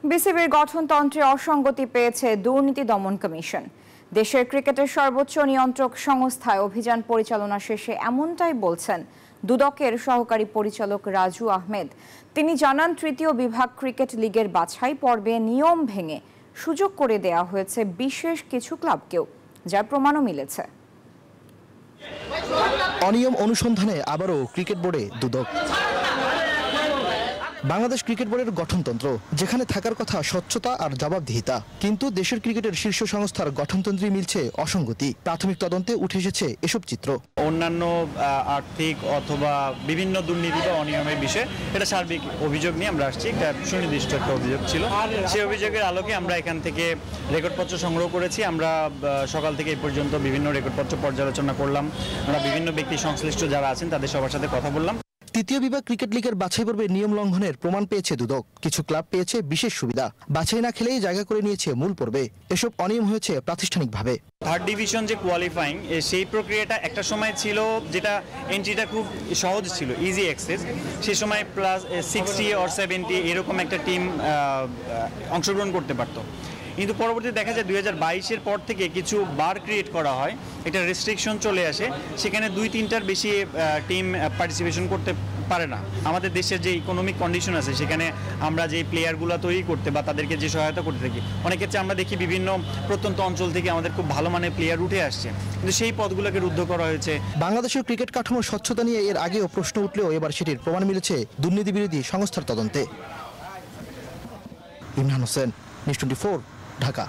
বিসিবির গঠনতন্ত্রে অসঙ্গতি পেয়েছে দুর্নীতি দমন কমিশন। দেশের ক্রিকেটের সর্বোচ্চ নিয়ন্ত্রক সংস্থায় অভিযান পরিচালনা শেষে এমনটাই বলছেন দুদকের সহকারী পরিচালক রাজু আহমেদ। তিনি জানান, তৃতীয় বিভাগ ক্রিকেট লিগের বাছাই পর্বে নিয়ম ভেঙে সুযোগ করে দেয়া হয়েছে বিশেষ কিছু ক্লাবকেও, যার প্রমাণও মিলেছে। অনিয়ম অনুসন্ধানে আবারও ক্রিকেট বোর্ডে দুদক। বাংলাদেশ ক্রিকেট বোর্ডের গঠনতন্ত্র, যেখানে থাকার কথা স্বচ্ছতা আর জবাবদিহিতা, কিন্তু দেশের ক্রিকেটের শীর্ষ সংস্থার গঠনতন্ত্রে মিলছে অসঙ্গতি। প্রাথমিক তদন্তে উঠে এসেছে এসব চিত্র। অন্যান্য আর্থিক অথবা বিভিন্ন দুর্নীতি বা অনিয়মের বিষয়ে এটা সার্বিক অভিযোগ নিয়ে আমরা আসছি। একটা সুনির্দিষ্ট একটা অভিযোগ ছিল, সেই অভিযোগের আলোকে আমরা এখান থেকে রেকর্ডপত্র সংগ্রহ করেছি। আমরা সকাল থেকে এই পর্যন্ত বিভিন্ন রেকর্ডপত্র পর্যালোচনা করলাম। আমরা বিভিন্ন ব্যক্তি সংশ্লিষ্ট যারা আছেন তাদের সবার সাথে কথা বললাম। তৃতীয় বিভাগ ক্রিকেট লিগের বাছাই পর্বে নিয়ম লঙ্ঘনের প্রমাণ পেয়েছে দুদক। কিছু ক্লাব পেয়েছে বিশেষ সুবিধা, বাছাই না খেলেই জায়গা করে নিয়েছে মূল পর্বে। এসব অনিয়ম হয়েছে প্রাতিষ্ঠানিকভাবে। থার্ড ডিভিশন যে কোয়ালিফাইং, সেই প্রক্রিয়াটা একটা সময় ছিল যেটা এন্ট্রিটা খুব সহজ ছিল, ইজি অ্যাক্সেস। সেই সময় প্লাস 60 or 70 এরকম একটা টিম অংশগ্রহণ করতে পারতো। কিন্তু পরবর্তীতে দেখা যায় 2022-এর পর থেকে কিছু বার ক্রিয়েট করা হয়, এটা রেস্ট্রিকশন চলে আসে, সেখানে 2-3টার বেশি টিম পার্টিসিপেশন করতে পারে না। আমাদের দেশের যে ইকোনমিক কন্ডিশন আছে, সেখানে আমরা যে প্লেয়ারগুলো তৈরি করতে বা তাদেরকে যে সহায়তা করতে থাকি, অনেক ক্ষেত্রে আমরা দেখি বিভিন্ন প্রত্যন্ত অঞ্চল থেকে আমাদের খুব ভালো মানের প্লেয়ার উঠে আসছে, কিন্তু সেই পদগুলোকে রুদ্ধ করা হয়েছে। বাংলাদেশের ক্রিকেট কাঠামোর স্বচ্ছতা নিয়ে এর আগেও প্রশ্ন উঠলেও এবার সেটির প্রমাণ মিলেছে দুর্নীতি বিরোধী সংস্থার তদন্তে। ইমরান হোসেন, নিউজ 24, ঢাকা।